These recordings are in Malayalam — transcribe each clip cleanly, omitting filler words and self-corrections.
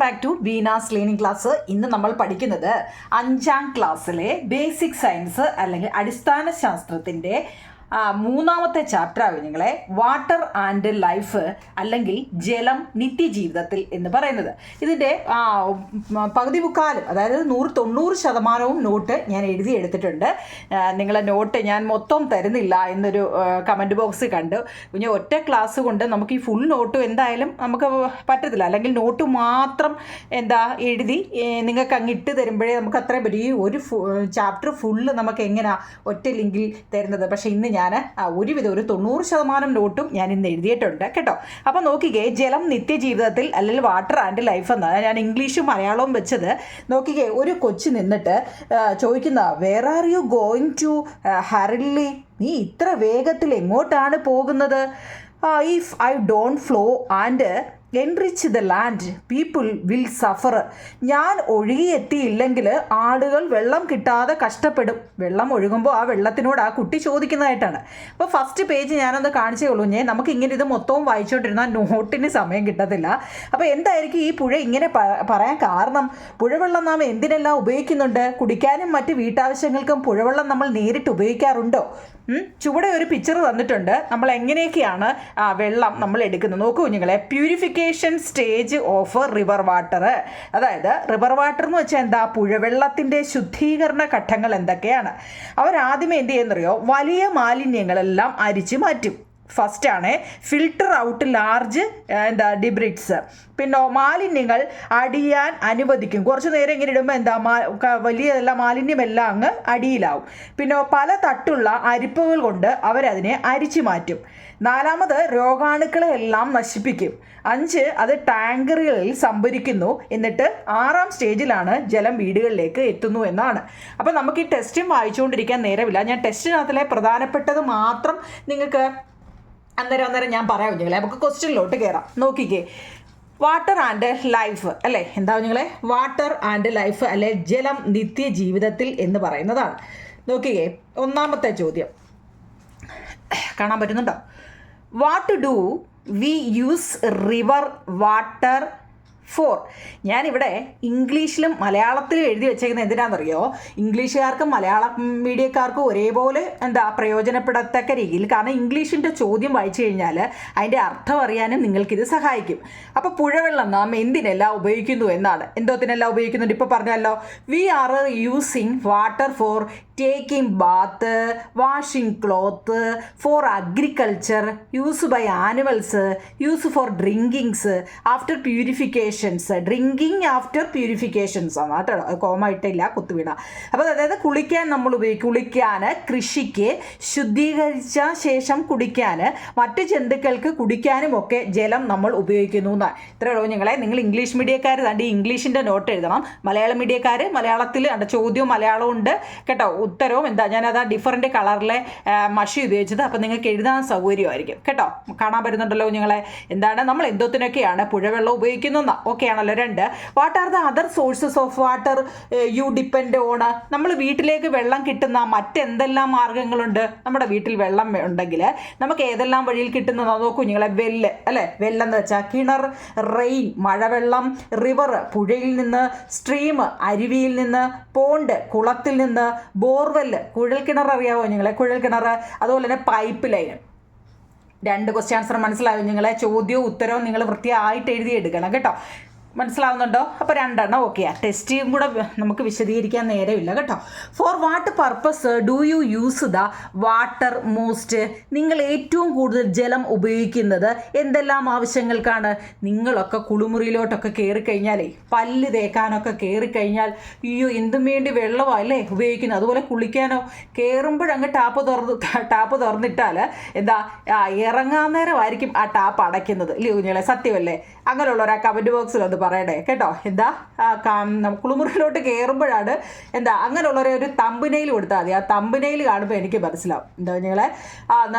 Back to Beena's learning class. ഇന്ന് നമ്മൾ പഠിക്കുന്നത് 5ാം ക്ലാസ്സിലെ ബേസിക് സയൻസ് അല്ലെങ്കിൽ അടിസ്ഥാന ശാസ്ത്രത്തിൻ്റെ മൂന്നാമത്തെ ചാപ്റ്ററാണ് നിങ്ങളെ വാട്ടർ ആൻഡ് ലൈഫ് അല്ലെങ്കിൽ ജലം നിത്യജീവിതത്തിൽ എന്ന് പറയുന്നത്. ഇതിൻ്റെ പകുതി മുക്കാലും അതായത് 90% നോട്ട് ഞാൻ എടുത്തിട്ടുണ്ട്. നിങ്ങളെ നോട്ട് ഞാൻ മൊത്തം തരുന്നില്ല എന്നൊരു കമൻറ്റ് ബോക്സ് കണ്ടു. പിന്നെ ഒറ്റ ക്ലാസ് കൊണ്ട് നമുക്ക് ഈ ഫുൾ നോട്ടും എന്തായാലും നമുക്ക് പറ്റത്തില്ല. അല്ലെങ്കിൽ നോട്ട് മാത്രം എഴുതി നിങ്ങൾക്ക് അങ്ങ് ഇട്ട് തരുമ്പോഴേ നമുക്ക് അത്രയും പറ്റും. ഈ ഒരു ചാപ്റ്റർ ഫുള്ള് നമുക്ക് എങ്ങനെയാണ് ഒറ്റ ലിങ്കിൽ തരുന്നത്. പക്ഷേ ഇന്ന് ഞാൻ ഒരുവിധം ഒരു 90% നോട്ടും ഞാൻ ഇന്ന് എഴുതിയിട്ടുണ്ട് കേട്ടോ. അപ്പം നോക്കിക്കേ, ജലം നിത്യജീവിതത്തിൽ അല്ലെങ്കിൽ വാട്ടർ ആൻഡ് ലൈഫ് എന്നാണ് ഞാൻ ഇംഗ്ലീഷും മലയാളവും വെച്ചത്. നോക്കിക്കേ, ഒരു കൊച്ചു നിന്നിട്ട് ചോദിക്കുന്ന where are you going to ഹറിലി, നീ ഇത്ര വേഗത്തിൽ എങ്ങോട്ടാണ് പോകുന്നത്? If I don't flow and enrich the land people will suffer, ഞാൻ ഒഴുകിയെത്തിയില്ലെങ്കിൽ ആളുകൾ വെള്ളം കിട്ടാതെ കഷ്ടപ്പെടും. വെള്ളം ഒഴുകുമ്പോൾ ആ വെള്ളത്തിനോട് ആ കുട്ടി ചോദിക്കുന്നതായിട്ടാണ്. അപ്പോൾ ഫസ്റ്റ് പേജ് ഞാനൊന്ന് കാണിച്ചേ ഉള്ളൂ. നമുക്ക് ഇങ്ങനെ ഇത് മൊത്തവും വായിച്ചുകൊണ്ടിരുന്നാൽ നോട്ടിന് സമയം കിട്ടത്തില്ല. അപ്പോൾ എന്തായിരിക്കും ഈ പുഴ ഇങ്ങനെ പറയാൻ കാരണം? പുഴവെള്ളം നാം എന്തിനെല്ലാം ഉപയോഗിക്കുന്നുണ്ട്? കുടിക്കാനും മറ്റ് വീട്ടാവശ്യങ്ങൾക്കും പുഴവെള്ളം നമ്മൾ നേരിട്ട് ഉപയോഗിക്കാറുണ്ടോ? ചുവടെ ഒരു പിക്ചർ തന്നിട്ടുണ്ട്. നമ്മൾ എങ്ങനെയൊക്കെയാണ് വെള്ളം നമ്മൾ എടുക്കുന്നത് നോക്കൂ കുഞ്ഞുങ്ങളെ. Purification stage of river water, അതായത് റിവർ വാട്ടർ എന്ന് വെച്ചാൽ എന്താ? പുഴവെള്ളത്തിൻ്റെ ശുദ്ധീകരണ ഘട്ടങ്ങൾ എന്തൊക്കെയാണ്? അവരാദ്യമേ എന്ത് ചെയ്യുന്നറിയോ? വലിയ മാലിന്യങ്ങളെല്ലാം അരിച്ചു മാറ്റും. ഫസ്റ്റാണ് ഫിൽട്ടർ ഔട്ട് ലാർജ് ഡിബ്രിഡ്സ്. പിന്നെ മാലിന്യങ്ങൾ അടിയാൻ അനുവദിക്കും. കുറച്ച് നേരം ഇങ്ങനെ ഇടുമ്പോൾ വലിയ മാലിന്യമെല്ലാം അങ്ങ് അടിയിലാവും. പിന്നെ പല തട്ടുള്ള അരിപ്പകൾ കൊണ്ട് അവരതിനെ അരിച്ചു മാറ്റും. 4, രോഗാണുക്കളെ എല്ലാം നശിപ്പിക്കും. 5, അത് ടാങ്കറുകളിൽ സംഭരിക്കുന്നു. എന്നിട്ട് 6ാം സ്റ്റേജിലാണ് ജലം വീടുകളിലേക്ക് എത്തുന്നു എന്നാണ്. അപ്പോൾ നമുക്ക് ഈ ടെസ്റ്റും വായിച്ചുകൊണ്ടിരിക്കാൻ നേരമില്ല. ഞാൻ ടെസ്റ്റിനകത്തിലെ പ്രധാനപ്പെട്ടത് മാത്രം നിങ്ങൾക്ക് അന്നേരം ഞാൻ പറയാം കുഞ്ഞുങ്ങളെ. നമുക്ക് ക്വസ്റ്റ്യനിലോട്ട് കയറാം. നോക്കിക്കേ, വാട്ടർ ആൻഡ് ലൈഫ് അല്ലേ? എന്താ കുഞ്ഞുങ്ങളെ? വാട്ടർ ആൻഡ് ലൈഫ് അല്ലെ ജലം നിത്യജീവിതത്തിൽ എന്ന് പറയുന്നതാണ്. നോക്കിക്കേ, 1ാമത്തെ ചോദ്യം കാണാൻ പറ്റുന്നുണ്ടോ? What do we use river water for? ഞാനിവിടെ ഇംഗ്ലീഷിലും മലയാളത്തിലും എഴുതി വെച്ചേക്കുന്നത് എന്തിനാണെന്നറിയോ? ഇംഗ്ലീഷുകാർക്കും മലയാള മീഡിയക്കാർക്കും ഒരേപോലെ പ്രയോജനപ്പെടത്തക്ക രീതിയിൽ. കാരണം ഇംഗ്ലീഷിൻ്റെ ചോദ്യം വായിച്ചു കഴിഞ്ഞാൽ അതിൻ്റെ അർത്ഥം അറിയാനും നിങ്ങൾക്കിത് സഹായിക്കും. അപ്പോൾ പുഴവെള്ളം നാം എന്തിനെല്ലാം ഉപയോഗിക്കുന്നു എന്നാണ്. എന്തോത്തിനെല്ലാം ഉപയോഗിക്കുന്നുണ്ട്? ഇപ്പോൾ പറഞ്ഞല്ലോ, we are using water for taking bath, washing cloth, for agriculture, use by animals, use for drinkings, after purifications. Drinking after purifications ആണ് കേട്ടോ, കോമ ഇട്ടില്ല, കുത്തുവീണ. അപ്പോൾ അതായത് കുളിക്കാൻ നമ്മൾ ഉപയോഗിക്കും. കുളിക്കാൻ, കൃഷിക്ക്, ശുദ്ധീകരിച്ച ശേഷം കുടിക്കാൻ, മറ്റ് ജന്തുക്കൾക്ക് കുടിക്കാനും ഒക്കെ ജലം നമ്മൾ ഉപയോഗിക്കുന്നു എന്നാണ്. ഇത്രയേ ഉള്ളൂ നിങ്ങളെ. നിങ്ങൾ ഇംഗ്ലീഷ് മീഡിയക്കാർ ഈ ഇംഗ്ലീഷിൻ്റെ നോട്ട് എഴുതണം. മലയാളം മീഡിയക്കാർ മലയാളത്തിൽ ചോദ്യവും മലയാളവും ഉണ്ട് കേട്ടോ. ഉത്തരവും ഞാനത് ഡിഫറൻറ്റ് കളറിലെ മഷി ഉപയോഗിച്ചത്. അപ്പോൾ നിങ്ങൾക്ക് എഴുതാൻ സൗകര്യമായിരിക്കും കേട്ടോ. കാണാൻ പറ്റുന്നുണ്ടല്ലോ നിങ്ങളെ. നമ്മൾ എന്തോത്തിനൊക്കെയാണ് പുഴവെള്ളം ഉപയോഗിക്കുന്നതെന്നാ. ഓക്കെ ആണല്ലോ. 2, what are the other sources of water U depend on? നമ്മൾ വീട്ടിലേക്ക് വെള്ളം കിട്ടുന്ന മറ്റെന്തെല്ലാം മാർഗ്ഗങ്ങളുണ്ട്? നമ്മുടെ വീട്ടിൽ വെള്ളം ഉണ്ടെങ്കിൽ നമുക്ക് ഏതെല്ലാം വഴിയിൽ കിട്ടുന്നതാ നോക്കൂ കുഞ്ഞുങ്ങളെ. വെല്ല് അല്ലേ? വെല്ലെന്ന് വെച്ചാൽ കിണർ, റെയിൻ മഴവെള്ളം, റിവർ പുഴയിൽ നിന്ന്, സ്ട്രീം അരുവിയിൽ നിന്ന്, പോണ്ട് കുളത്തിൽ നിന്ന്, ബോർവെല്ല് കുഴൽക്കിണർ അറിയാവോ നിങ്ങളെ? കുഴൽക്കിണർ. അതുപോലെ തന്നെ പൈപ്പ് ലൈൻ. 2 ക്വസ്റ്റ്യൻ ആൻസർ മനസ്സിലായോ നിങ്ങളെ? ചോദ്യവും ഉത്തരവും നിങ്ങൾ വൃത്തിയായിട്ട് എഴുതിയെടുക്കണം കേട്ടോ. മനസ്സിലാവുന്നുണ്ടോ? അപ്പോൾ 2 ഓക്കെയാ. ടെസ്റ്റും കൂടെ നമുക്ക് വിശദീകരിക്കാൻ നേരമില്ല കേട്ടോ. For what purpose do you use the water most? നിങ്ങൾ ഏറ്റവും കൂടുതൽ ജലം ഉപയോഗിക്കുന്നത് എന്തെല്ലാം ആവശ്യങ്ങൾക്കാണ്? നിങ്ങളൊക്കെ കുളിമുറിയിലോട്ടൊക്കെ കയറിക്കഴിഞ്ഞാലേ, പല്ല് തേക്കാനൊക്കെ കയറിക്കഴിഞ്ഞാൽ അയ്യോ എന്തും വേണ്ടി വെള്ളമല്ലേ ഉപയോഗിക്കുന്നത്. അതുപോലെ കുളിക്കാനോ കയറുമ്പോഴങ്ങ് ടാപ്പ് തുറന്നിട്ടാൽ ഇറങ്ങാൻ നേരമായിരിക്കും ആ ടാപ്പ് അടയ്ക്കുന്നത്. ഇല്ലേ കുഞ്ഞുങ്ങളെ? സത്യമല്ലേ? അങ്ങനെയുള്ളവർ ആ കമൻറ്റ് ബോക്സിൽ ഒന്ന് പറയണേ കേട്ടോ. കുളിമുറിയിലോട്ട് കയറുമ്പോഴാണ് അങ്ങനെയുള്ളവരെ ഒരു തമ്പുനെയിൽ കൊടുത്താൽ മതി. ആ തമ്പുനെയിൽ കാണുമ്പോൾ എനിക്ക് മനസ്സിലാവും നിങ്ങളെ.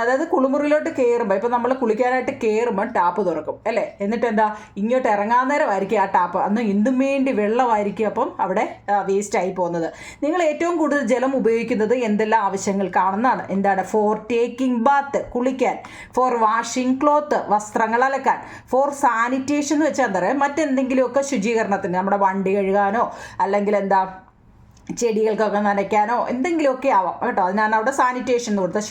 അതായത് കുളിമുറിയിലോട്ട് കയറുമ്പോൾ ഇപ്പം നമ്മൾ കുളിക്കാനായിട്ട് കയറുമ്പോൾ ടാപ്പ് തുറക്കും അല്ലേ? എന്നിട്ട് ഇങ്ങോട്ട് ഇറങ്ങാൻ നേരമായിരിക്കും ആ ടാപ്പ്. അന്ന് എന്തും വേണ്ടി വെള്ളമായിരിക്കും അപ്പം അവിടെ വേസ്റ്റായി പോകുന്നത്. നിങ്ങൾ ഏറ്റവും കൂടുതൽ ജലം ഉപയോഗിക്കുന്നത് എന്തെല്ലാം ആവശ്യങ്ങൾക്കാണെന്നാണ്. ഫോർ ടേക്കിംഗ് ബാത്ത് കുളിക്കാൻ, ഫോർ വാഷിംഗ് ക്ലോത്ത് വസ്ത്രങ്ങൾ അലക്കാൻ, ഫോർ സാനിറ്റേഷൻ എന്ന് വെച്ചാൽ എന്താ പറയുക, മറ്റെന്തെങ്കിലും എന്തെങ്കിലുമൊക്കെ ശുചീകരണത്തിന് നമ്മുടെ വണ്ടി കഴുകാനോ അല്ലെങ്കിൽ എന്താ ചെടികൾക്കൊക്കെ നനയ്ക്കാനോ എന്തെങ്കിലുമൊക്കെ ആവാം കേട്ടോ. അതിനാണ് അവിടെ സാനിറ്റേഷൻ എന്ന് കൊടുത്തത്,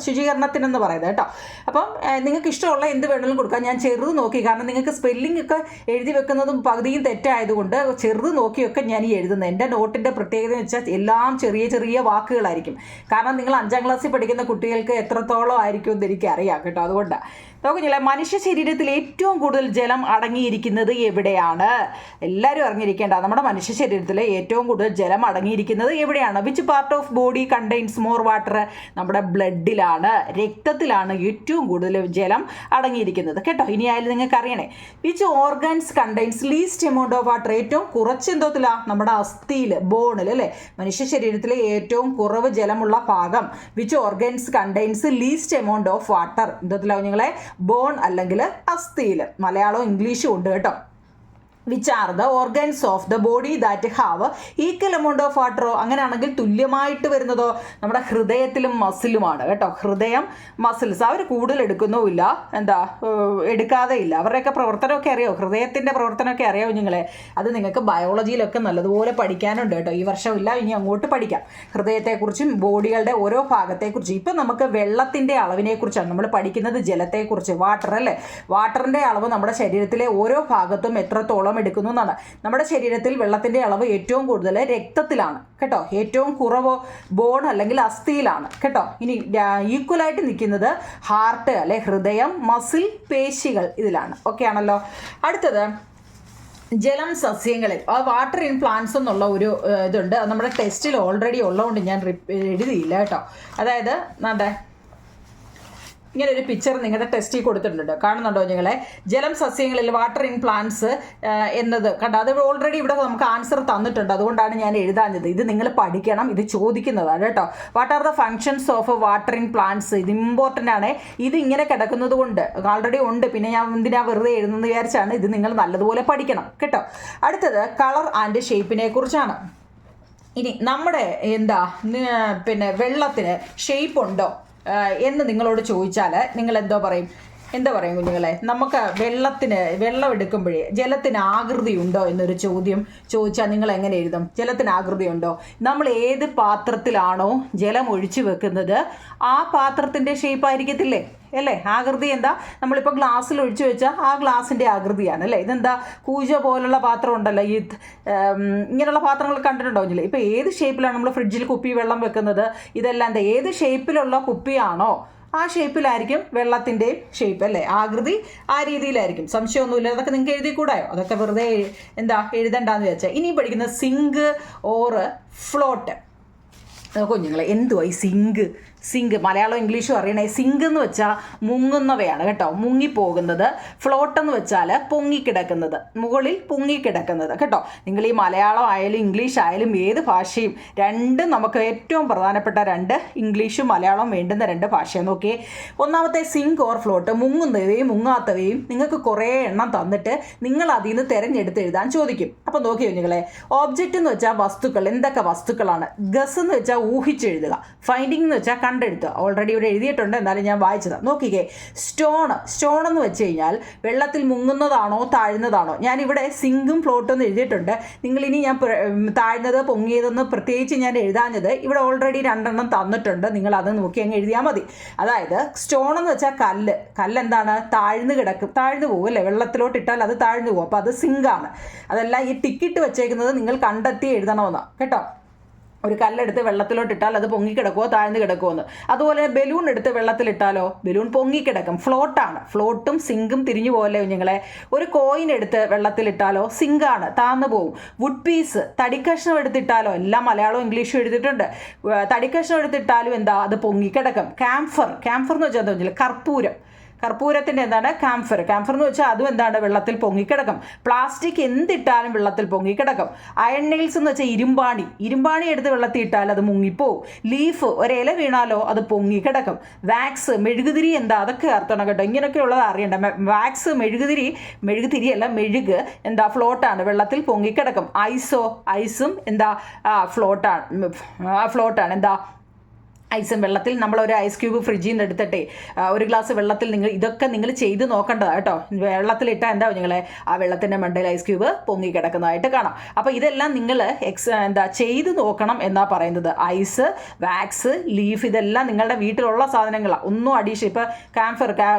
ശുചീകരണത്തിനെന്ന് പറയുന്നത് കേട്ടോ. അപ്പം നിങ്ങൾക്ക് ഇഷ്ടമുള്ള എന്ത് വേണമെങ്കിലും കൊടുക്കാം. ഞാൻ ചെറുത് നോക്കി, കാരണം നിങ്ങൾക്ക് സ്പെല്ലിംഗ് ഒക്കെ എഴുതി വെക്കുന്നതും പകുതിയും തെറ്റായതുകൊണ്ട് ചെറുത് നോക്കിയൊക്കെ ഞാൻ ഈ എഴുതുന്നത്. എൻ്റെ നോട്ടിൻ്റെ പ്രത്യേകത എന്ന് വെച്ചാൽ എല്ലാം ചെറിയ ചെറിയ വാക്കുകളായിരിക്കും. കാരണം നിങ്ങൾ 5ാം ക്ലാസ്സിൽ പഠിക്കുന്ന കുട്ടികൾക്ക് എത്രത്തോളം ആയിരിക്കും എന്ന് എനിക്കറിയാം കേട്ടോ. അതുകൊണ്ടാണ് നോക്കുന്നില്ല. മനുഷ്യ ശരീരത്തിൽ ഏറ്റവും കൂടുതൽ ജലം അടങ്ങിയിരിക്കുന്നത് എവിടെയാണ്? എല്ലാവരും അറിഞ്ഞിരിക്കേണ്ട, നമ്മുടെ മനുഷ്യ ശരീരത്തിൽ ഏറ്റവും കൂടുതൽ ജലം അടങ്ങിയിരിക്കുന്നത് എവിടെയാണ്? Which part of body contains more water? നമ്മുടെ ബ്ലഡിലാണ്, രക്തത്തിലാണ് ഏറ്റവും കൂടുതൽ ജലം അടങ്ങിയിരിക്കുന്നത് കേട്ടോ. ഇനി ആയാലും നിങ്ങൾക്ക് അറിയണേ. Which organs contains least amount of water? ഏറ്റവും കുറച്ച് എന്തോത്തിലാണ്? നമ്മുടെ അസ്ഥിയിൽ, ബോണിൽ അല്ലേ. മനുഷ്യ ശരീരത്തിലെ ഏറ്റവും കുറവ് ജലമുള്ള ഭാഗം. Which organs contains least amount of water? എന്തോത്തിലാവും നിങ്ങളെ? ബോൺ അല്ലെങ്കിൽ അസ്ഥിയിൽ. മലയാളവും ഇംഗ്ലീഷും ഉണ്ട് കേട്ടോ. Which are the organs of the body that have equal amount of വാട്ടറോ? അങ്ങനെയാണെങ്കിൽ തുല്യമായിട്ട് വരുന്നതോ? നമ്മുടെ ഹൃദയത്തിലും മസിലുമാണ് കേട്ടോ. ഹൃദയം, മസിൽസ് അവർ കൂടുതൽ എടുക്കുന്നുമില്ല, എന്താ എടുക്കാതെ ഇല്ല. അവരുടെയൊക്കെ പ്രവർത്തനമൊക്കെ അറിയാമോ? ഹൃദയത്തിൻ്റെ പ്രവർത്തനമൊക്കെ അറിയാമോ നിങ്ങളെ? അത് നിങ്ങൾക്ക് ബയോളജിയിലൊക്കെ നല്ലതുപോലെ പഠിക്കാനുണ്ട് കേട്ടോ. ഈ വർഷമില്ല, ഇനി അങ്ങോട്ട് പഠിക്കാം ഹൃദയത്തെക്കുറിച്ചും ബോഡികളുടെ ഓരോ ഭാഗത്തെക്കുറിച്ചും. ഇപ്പം നമുക്ക് വെള്ളത്തിൻ്റെ അളവിനെക്കുറിച്ചാണ് നമ്മൾ പഠിക്കുന്നത്, ജലത്തെക്കുറിച്ച്. വാട്ടർ അല്ലേ, വാട്ടറിൻ്റെ അളവ് നമ്മുടെ ശരീരത്തിലെ ഓരോ ഭാഗത്തും എത്രത്തോളം എടുക്കുന്നു എന്നാണ്. നമ്മുടെ ശരീരത്തിൽ വെള്ളത്തിന്റെ അളവ് ഏറ്റവും കൂടുതൽ രക്തത്തിലാണ് കേട്ടോ. ഏറ്റവും കുറവ് ബോൺ അല്ലെങ്കിൽ അസ്ഥിയിലാണ് കേട്ടോ. ഇനി ഈക്വലായിട്ട് നിൽക്കുന്നത് ഹാർട്ട് അല്ലെ, ഹൃദയം, മസിൽ, പേശികൾ, ഇതിലാണ്. ഓക്കെ ആണല്ലോ. അടുത്തത് ജലം സസ്യങ്ങളിൽ, വാട്ടർ ഇൻ പ്ലാന്റ്സ് എന്നുള്ള ഒരു ഇതുണ്ട്. നമ്മുടെ ടെസ്റ്റിൽ ഓൾറെഡി ഉള്ളതുകൊണ്ട് ഞാൻ എഴുതിയില്ല കേട്ടോ. അതായത് നമ്മുടെ ഇങ്ങനെ ഒരു പിക്ചർ നിങ്ങളുടെ ടെസ്റ്റിൽ കൊടുത്തിട്ടുണ്ട്, കാണുന്നുണ്ടോ നിങ്ങളെ? ജലം സസ്യങ്ങളിൽ, വാട്ടർ ഇൻ പ്ലാന്റ്സ് എന്നത് കണ്ടോ. അത് ഓൾറെഡി ഇവിടെ നമുക്ക് ആൻസർ തന്നിട്ടുണ്ട്, അതുകൊണ്ടാണ് ഞാൻ എഴുതാഞ്ഞത്. ഇത് നിങ്ങൾ പഠിക്കണം, ഇത് ചോദിക്കുന്നതാണ് കേട്ടോ. What are the functions of water in plants? ഇത് ഇമ്പോർട്ടൻ്റ് ആണ്. ഇത് ഇങ്ങനെ കിടക്കുന്നത് കൊണ്ട് ഓൾറെഡി ഉണ്ട്, പിന്നെ ഞാൻ എന്തിനാ വെറുതെ എഴുതുന്നത് വിചാരിച്ചാണ്. ഇത് നിങ്ങൾ നല്ലതുപോലെ പഠിക്കണം കേട്ടോ. അടുത്തത് കളർ ആൻഡ് ഷേപ്പിനെ കുറിച്ചാണ്. ഇനി നമ്മുടെ എന്താ പിന്നെ വെള്ളത്തിന് ഷേപ്പ് ഉണ്ടോ എന്ന് നിങ്ങളോട് ചോദിച്ചാൽ നിങ്ങൾ എന്താ പറയും കുഞ്ഞുങ്ങളെ? നമുക്ക് വെള്ളം എടുക്കുമ്പോഴേ ജലത്തിന് ആകൃതി ഉണ്ടോ എന്നൊരു ചോദ്യം ചോദിച്ചാൽ നിങ്ങൾ എങ്ങനെ എഴുതും? ജലത്തിന് ആകൃതി ഉണ്ടോ? നമ്മൾ ഏത് പാത്രത്തിലാണോ ജലം ഒഴിച്ചു വെക്കുന്നത് ആ പാത്രത്തിൻ്റെ ഷേപ്പ് ആയിരിക്കത്തില്ലേ അല്ലേ? ആകൃതി എന്താ? നമ്മളിപ്പോൾ ഗ്ലാസ്സിൽ ഒഴിച്ചു വെച്ചാൽ ആ ഗ്ലാസിൻ്റെ ആകൃതിയാണ് അല്ലേ. ഇതെന്താ കൂജ പോലുള്ള പാത്രം ഉണ്ടല്ലോ, ഈ ഇങ്ങനെയുള്ള പാത്രങ്ങൾ കണ്ടിട്ടുണ്ടാവില്ലേ? ഇപ്പോൾ ഏത് ഷേപ്പിലാണ് നമ്മൾ ഫ്രിഡ്ജിൽ കുപ്പി വെള്ളം വെക്കുന്നത്? ഇതെല്ലാം എന്താ, ഏത് ഷേപ്പിലുള്ള കുപ്പിയാണോ ആ ഷേപ്പിലായിരിക്കും വെള്ളത്തിൻ്റെയും ഷേപ്പ് അല്ലേ, ആകൃതി ആ രീതിയിലായിരിക്കും. സംശയമൊന്നുമില്ല. അതൊക്കെ നിങ്ങൾക്ക് എഴുതിക്കൂടായോ? അതൊക്കെ വെറുതെ എന്താ എഴുതണ്ടെന്ന് വെച്ചാൽ. ഇനി പഠിക്കുന്നത് സിങ്ക് ഓർ ഫ്ലോട്ട്. കുഞ്ഞുങ്ങളെ എന്തുവാ ഈ സിങ്ക്? മലയാളം ഇംഗ്ലീഷും അറിയണേ. സിങ്ക് എന്ന് വെച്ചാൽ മുങ്ങുന്നവയാണ് കേട്ടോ, മുങ്ങിപ്പോകുന്നത്. ഫ്ലോട്ട് എന്ന് വെച്ചാൽ പൊങ്ങിക്കിടക്കുന്നത്, മുകളിൽ പൊങ്ങിക്കിടക്കുന്നത് കേട്ടോ. നിങ്ങൾ ഈ മലയാളം ആയാലും ഇംഗ്ലീഷ് ആയാലും ഏത് ഭാഷയും രണ്ടും നമുക്ക് ഏറ്റവും പ്രധാനപ്പെട്ട ഇംഗ്ലീഷും മലയാളവും വേണ്ടുന്ന 2 ഭാഷയാണ്. നോക്കിയേ, ഒന്നാമത്തെ സിങ്ക് ഓർ ഫ്ലോട്ട്, മുങ്ങുന്നവയും മുങ്ങാത്തവയും നിങ്ങൾക്ക് കുറേ എണ്ണം തന്നിട്ട് നിങ്ങൾ അതിൽ നിന്ന് തിരഞ്ഞെടുത്ത് എഴുതാൻ ചോദിക്കും. അപ്പം നോക്കിയോ നിങ്ങളെ, ഓബ്ജക്റ്റ് എന്ന് വെച്ചാൽ വസ്തുക്കൾ, എന്തൊക്കെ വസ്തുക്കളാണ്. ഗസ് എന്ന് വെച്ചാൽ ഊഹിച്ചെഴുതുക. ഫൈൻഡിങ് എന്ന് വെച്ചാൽ കണ്ടെടുത്തുക. ഓൾറെഡി ഇവിടെ എഴുതിയിട്ടുണ്ട്, എന്നാലും ഞാൻ വായിച്ചതാണ്. നോക്കിക്കേ, സ്റ്റോൺ എന്ന് വെച്ച് കഴിഞ്ഞാൽ വെള്ളത്തിൽ മുങ്ങുന്നതാണോ താഴ്ന്നതാണോ? ഞാനിവിടെ സിങ്കും ഫ്ലോട്ടും എന്ന് എഴുതിയിട്ടുണ്ട്. നിങ്ങളിനി ഞാൻ താഴ്ന്നത് പൊങ്ങിയതെന്ന് പ്രത്യേകിച്ച് ഞാൻ എഴുതാഞ്ഞത്, ഇവിടെ ഓൾറെഡി 2 എണ്ണം തന്നിട്ടുണ്ട്, നിങ്ങൾ അത് നോക്കി അങ്ങ് എഴുതിയാൽ മതി. അതായത് സ്റ്റോൺ എന്ന് വെച്ചാൽ കല്ലെന്താണ്? താഴ്ന്നു പോകും അല്ലേ, വെള്ളത്തിലോട്ട് ഇട്ടാൽ അത് താഴ്ന്നു പോകും. അപ്പോൾ അത് സിങ്കാണ്. അതെല്ലാം ഈ ടിക്കിട്ട് വെച്ചേക്കുന്നത് നിങ്ങൾ കണ്ടെത്തി എഴുതണമെന്നാണ് കേട്ടോ. ഒരു കല്ലെടുത്ത് വെള്ളത്തിലോട്ടിട്ടാൽ അത് പൊങ്ങിക്കിടക്കുമോ താഴ്ന്നു കിടക്കുമോ എന്ന്. അതുപോലെ ബലൂൺ എടുത്ത് വെള്ളത്തിലിട്ടാലോ ബലൂൺ പൊങ്ങിക്കിടക്കും, ഫ്ലോട്ടാണ്. ഫ്ലോട്ടും സിങ്കും തിരിഞ്ഞു പോലെ കുഞ്ഞുങ്ങളെ. ഒരു കോയിൻ എടുത്ത് വെള്ളത്തിലിട്ടാലോ സിങ്കാണ്, താഴ്ന്നു പോകും. വുഡ് പീസ്, തടിക്കഷ്ണം എടുത്തിട്ടാലോ, എല്ലാം മലയാളവും ഇംഗ്ലീഷും എഴുതിയിട്ടുണ്ട്. തടിക്കഷ്ണം എടുത്തിട്ടാലും എന്താ, അത് പൊങ്ങിക്കിടക്കും. ക്യാംഫർ എന്ന് വെച്ചാൽ എന്താ വെച്ചാൽ കർപ്പൂരത്തിൻ്റെ എന്താണ്? ക്യാംഫർ എന്ന് വെച്ചാൽ അതും എന്താണ്? വെള്ളത്തിൽ പൊങ്ങിക്കിടക്കും. പ്ലാസ്റ്റിക് എന്തിട്ടാലും വെള്ളത്തിൽ പൊങ്ങിക്കിടക്കും. അയൺ നെയിൽസ് എന്ന് വെച്ചാൽ ഇരുമ്പാണി എടുത്ത് വെള്ളത്തിൽ ഇട്ടാൽ അത് മുങ്ങിപ്പോവും. ലീഫ്, ഒരില വീണാലോ അത് പൊങ്ങിക്കിടക്കും. വാക്സ്, മെഴുകുതിരി എന്താ? അതൊക്കെ അർത്ഥമാണ് കേട്ടോ. ഇങ്ങനെയൊക്കെയുള്ളത് അറിയണ്ട. വാക്സ്, മെഴുകുതിരിയല്ല, മെഴുക് എന്താ? ഫ്ലോട്ടാണ്, വെള്ളത്തിൽ പൊങ്ങിക്കിടക്കും. ഐസും എന്താ? ഫ്ലോട്ടാണ് എന്താ? ഐസും വെള്ളത്തിൽ നമ്മളൊരു ഐസ് ക്യൂബ് ഫ്രിഡ്ജിൽ നിന്ന് എടുത്തിട്ടേ ഒരു ഗ്ലാസ് വെള്ളത്തിൽ ഇതൊക്കെ നിങ്ങൾ ചെയ്ത് നോക്കേണ്ടതാണ് കേട്ടോ. വെള്ളത്തിലിട്ടാൽ എന്താവും നിങ്ങളെ ആ വെള്ളത്തിൻ്റെ മണ്ടയിൽ ഐസ് ക്യൂബ് പൊങ്ങി കിടക്കുന്നതായിട്ട് കാണാം. അപ്പോൾ ഇതെല്ലാം നിങ്ങൾ ചെയ്ത് നോക്കണം എന്നാണ് പറയുന്നത്. ഐസ്, വാക്സ്, ലീഫ് ഇതെല്ലാം നിങ്ങളുടെ വീട്ടിലുള്ള സാധനങ്ങളാണ്. ഒന്നും അഡീഷൻ ഇപ്പോൾ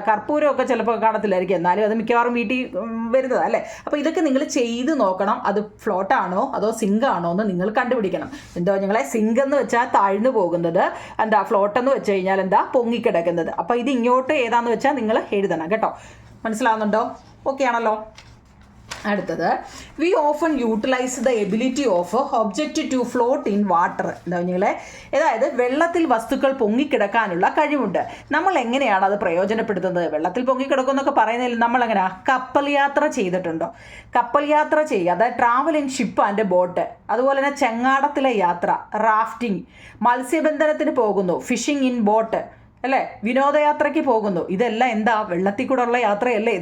കർപ്പൂരമൊക്കെ ചിലപ്പോൾ കാണത്തില്ലായിരിക്കും, എന്നാലും അത് മിക്കവാറും വീട്ടിൽ വരുന്നതാണ് അല്ലേ. അപ്പോൾ ഇതൊക്കെ നിങ്ങൾ ചെയ്ത് നോക്കണം. അത് ഫ്ലോട്ടാണോ അതോ സിങ്കാണോ എന്ന് നിങ്ങൾ കണ്ടുപിടിക്കണം. എന്തോ നിങ്ങളെ സിങ്ക് എന്ന് വെച്ചാൽ താഴ്ന്നു പോകുന്നത്, ഫ്ലോട്ട് എന്ന് വെച്ച് കഴിഞ്ഞാൽ പൊങ്ങിക്കിടക്കുന്നത്. അപ്പോൾ ഇത് ഇങ്ങോട്ട് ഏതാന്ന് വെച്ചാൽ നിങ്ങൾ എഴുതണം കേട്ടോ. മനസ്സിലാവുന്നുണ്ടോ? ഓക്കെ ആണല്ലോ. അടുത്തത്, we often utilise the ability of object to float in water. എന്താ നിങ്ങളെ, അതായത് വെള്ളത്തിൽ വസ്തുക്കൾ പൊങ്ങിക്കിടക്കാനുള്ള കഴിവുണ്ട്. നമ്മൾ എങ്ങനെയാണ് അത് പ്രയോജനപ്പെടുത്തുന്നത്? വെള്ളത്തിൽ പൊങ്ങിക്കിടക്കുമെന്നൊക്കെ പറയുന്നതിൽ നമ്മളെങ്ങനെ കപ്പൽ യാത്ര ചെയ്തിട്ടുണ്ടോ? കപ്പൽ യാത്ര ചെയ്യുക, അതായത് travel in ship and boat. അതുപോലെ തന്നെ ചെങ്ങാടത്തിലെ യാത്ര, റാഫ്റ്റിംഗ്. മത്സ്യബന്ധനത്തിന് പോകുന്നു, ഫിഷിംഗ് ഇൻ ബോട്ട് അല്ലേ. വിനോദയാത്രയ്ക്ക് പോകുന്നു, ഇതെല്ലാം എന്താ വെള്ളത്തിൽ കൂടെ ഉള്ള യാത്രയല്ലേ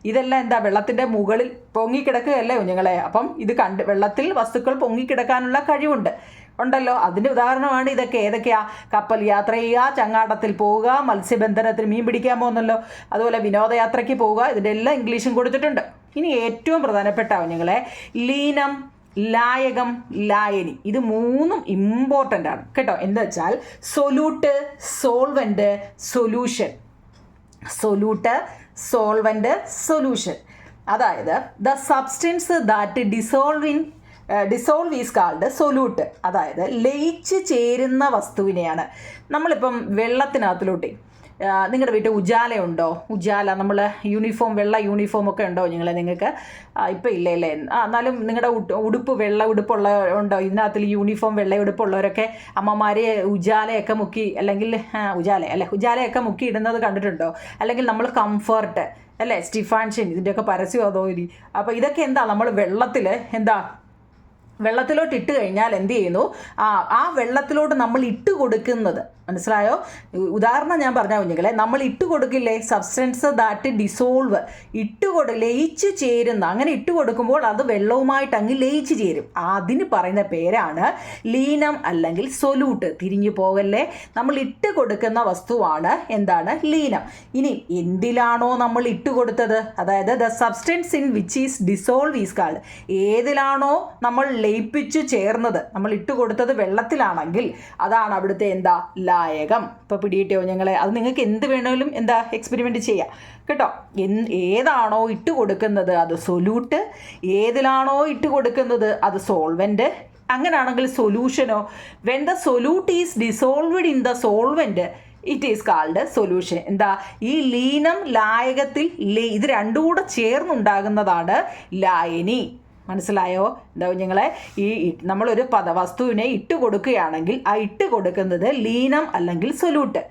ഇതെല്ലാം എന്താ വെള്ളത്തിൻ്റെ മുകളിൽ പൊങ്ങിക്കിടക്കുകയല്ലേ കുഞ്ഞുങ്ങളെ. അപ്പം ഇത് വെള്ളത്തിൽ വസ്തുക്കൾ പൊങ്ങിക്കിടക്കാനുള്ള കഴിവുണ്ട് ഉണ്ടല്ലോ. അതിൻ്റെ ഉദാഹരണമാണ് ഇതൊക്കെ. ഏതൊക്കെയാ? കപ്പൽ യാത്ര ചെയ്യുക, ചങ്ങാടത്തിൽ പോവുക, മത്സ്യബന്ധനത്തിന് മീൻ പിടിക്കാൻ പോകുന്നല്ലോ, അതുപോലെ വിനോദയാത്രയ്ക്ക് പോവുക. ഇതിൻ്റെ എല്ലാം ഇംഗ്ലീഷും കൊടുത്തിട്ടുണ്ട്. ഇനി ഏറ്റവും പ്രധാനപ്പെട്ട കുഞ്ഞുങ്ങളെ ലീനം, ലായകം, ലായനി, ഇത് മൂന്നും ഇമ്പോർട്ടൻ്റ് ആണ് കേട്ടോ. എന്താ വെച്ചാൽ solute, solvent, solution. Solute, solvent, solution. അതായത് the substance that dissolve is called solute. അതായത് ലയിച്ച് ചേരുന്ന വസ്തുവിനെയാണ് നമ്മളിപ്പം വെള്ളത്തിനകത്തിലോട്ട്. നിങ്ങളുടെ വീട്ടിൽ ഉജാല നമ്മൾ യൂണിഫോം, വെള്ള യൂണിഫോം ഒക്കെ ഉണ്ടോ നിങ്ങൾക്ക്? ഇപ്പം ഇല്ലേ? എന്നാലും നിങ്ങളുടെ ഉടുപ്പ് വെള്ള ഉടുപ്പുള്ള ഉണ്ടോ? ഇതിനകത്തിൽ യൂണിഫോം വെള്ള ഉടുപ്പുള്ളവരൊക്കെ അമ്മമാരെ ഉജാലയൊക്കെ മുക്കി, അല്ലെങ്കിൽ ഉജാലയൊക്കെ മുക്കി ഇടുന്നത് കണ്ടിട്ടുണ്ടോ? അല്ലെങ്കിൽ നമ്മൾ കംഫർട്ട് അല്ലേ, സ്റ്റിഫാൻഷൻ, ഇതിൻ്റെയൊക്കെ പരസ്യം അതോ ഇനി. അപ്പോൾ ഇതൊക്കെ നമ്മൾ വെള്ളത്തിൽ വെള്ളത്തിലോട്ട് ഇട്ട് കഴിഞ്ഞാൽ എന്ത് ചെയ്യുന്നു? ആ വെള്ളത്തിലോട്ട് നമ്മൾ ഇട്ട് കൊടുക്കുന്നത്, മനസ്സിലായോ? ഉദാഹരണം ഞാൻ പറഞ്ഞ കുഞ്ഞുങ്ങളെ, നമ്മൾ ഇട്ട് കൊടുക്കില്ലേ സബ്സ്റ്റൻസ് ദാറ്റ് ഡിസോൾവ്, ലയിച്ച് ചേരുന്ന. അങ്ങനെ ഇട്ട് കൊടുക്കുമ്പോൾ അത് വെള്ളവുമായിട്ട് അങ്ങ് ലയിച്ച് ചേരും. അതിന് പറയുന്ന പേരാണ് ലീനം അല്ലെങ്കിൽ സൊല്യൂട്ട്. തിരിഞ്ഞു പോകല്ലേ, നമ്മൾ ഇട്ട് കൊടുക്കുന്ന വസ്തുവാണ് എന്താണ്? ലീനം. ഇനി എന്തിലാണോ നമ്മൾ ഇട്ട് കൊടുത്തത്, അതായത് the substance in which is dissolve is called, ഏതിലാണോ നമ്മൾ ലയിപ്പിച്ചു ചേർന്നത്, നമ്മൾ ഇട്ട് കൊടുത്തത് വെള്ളത്തിലാണെങ്കിൽ അതാണ് അവിടുത്തെ ലായകം. ഇപ്പോൾ പിടിയിട്ടോ ഞങ്ങളെ. അത് നിങ്ങൾക്ക് എന്ത് വേണമെങ്കിലും എക്സ്പെരിമെൻ്റ് ചെയ്യാം കേട്ടോ. ഏതാണോ ഇട്ട് കൊടുക്കുന്നത് അത് സൊല്യൂട്ട്, ഏതിലാണോ ഇട്ട് കൊടുക്കുന്നത് അത് സോൾവെൻ്റ്. അങ്ങനെയാണെങ്കിൽ സൊല്യൂഷനോ, when the solute is dissolved in the solvent it is called solution. ഈ ലീനം, ലായകത്തിൽ ഇത് രണ്ടും കൂടെ ചേർന്നുണ്ടാകുന്നതാണ് ലായനി. മനസ്സിലായോ? ഞങ്ങളെ നമ്മളൊരു വസ്തുവിനെ ഇട്ട് കൊടുക്കുകയാണെങ്കിൽ ആ ഇട്ട് കൊടുക്കുന്നത് ലീനം അല്ലെങ്കിൽ സൊല്യൂട്ട്.